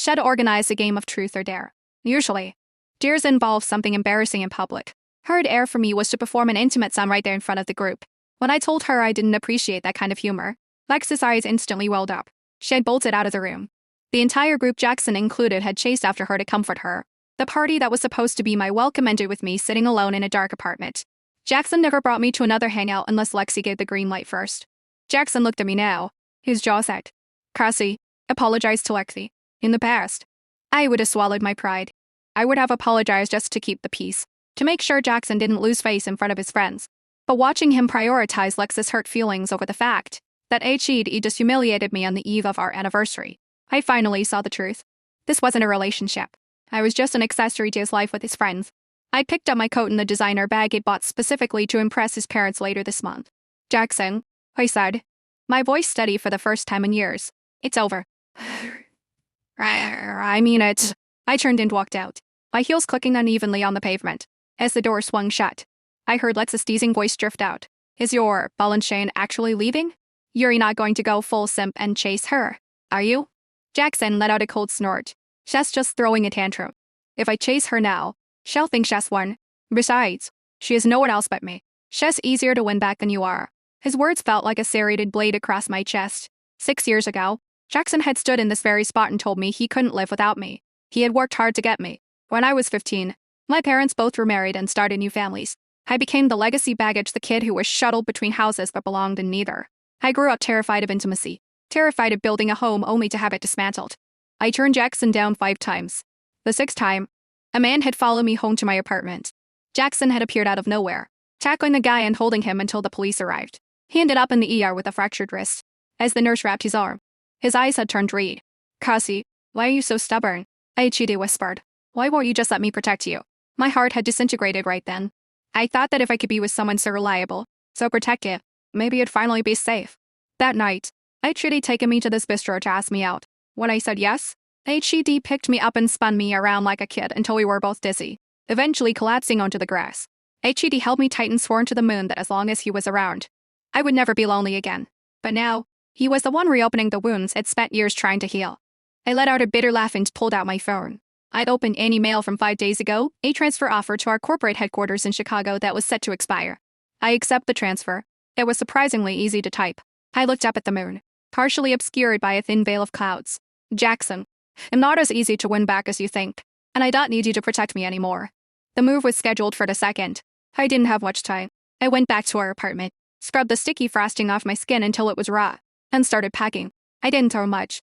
Should organize a game of truth or dare. Usually, dares involve something embarrassing in public. Her dare for me was to perform an intimate sum right there in front of the group. When I told her I didn't appreciate that kind of humor, Lex's eyes instantly welled up. She had bolted out of the room. The entire group, Jackson included, had chased after her to comfort her. The party that was supposed to be my welcome ended with me sitting alone in a dark apartment. Jackson never brought me to another hangout unless Lexi gave the green light first. Jackson looked at me now, his jaw set. Cassie, apologized to Lexi. In the past, I would have swallowed my pride. I would have apologized just to keep the peace, to make sure Jackson didn't lose face in front of his friends. But watching him prioritize Lex's hurt feelings over the fact that he just humiliated me on the eve of our anniversary, I finally saw the truth. This wasn't a relationship. I was just an accessory to his life with his friends. I picked up my coat in the designer bag he'd bought specifically to impress his parents later this month. Jackson, I said, my voice steady for the first time in years. It's over. I mean it. I turned and walked out, my heels clicking unevenly on the pavement. As the door swung shut, I heard Lex's teasing voice drift out. Is your ball and chain actually leaving? You're not going to go full simp and chase her, are you? Jackson let out a cold snort. She's just throwing a tantrum. If I chase her now, she'll think she's won. Besides, she has no one else but me. She's easier to win back than you are. His words felt like a serrated blade across my chest. 6 years ago, Jackson had stood in this very spot and told me he couldn't live without me. He had worked hard to get me. When I was 15, my parents both were married and started new families. I became the legacy baggage, the kid who was shuttled between houses but belonged in neither. I grew up terrified of intimacy, terrified of building a home only to have it dismantled. I turned Jackson down 5 times. The 6th time, a man had followed me home to my apartment. Jackson had appeared out of nowhere, tackling the guy and holding him until the police arrived. He ended up in the ER with a fractured wrist. As the nurse wrapped his arm, his eyes had turned red. Cassie, why are you so stubborn? He whispered. Why won't you just let me protect you? My heart had disintegrated right then. I thought that if I could be with someone so reliable, so protective, maybe I'd finally be safe. That night, he'd taken me to this bistro to ask me out. When I said yes, HED picked me up and spun me around like a kid until we were both dizzy, eventually collapsing onto the grass. HED held me tight and swore to the moon that as long as he was around, I would never be lonely again. But now, he was the one reopening the wounds I'd spent years trying to heal. I let out a bitter laugh and pulled out my phone. I'd opened any mail from 5 days ago, a transfer offer to our corporate headquarters in Chicago that was set to expire. I accept the transfer. It was surprisingly easy to type. I looked up at the moon, partially obscured by a thin veil of clouds. Jackson, I'm not as easy to win back as you think, and I don't need you to protect me anymore. The move was scheduled for the 2nd. I didn't have much time. I went back to our apartment, scrubbed the sticky frosting off my skin until it was raw, and started packing. I didn't throw much.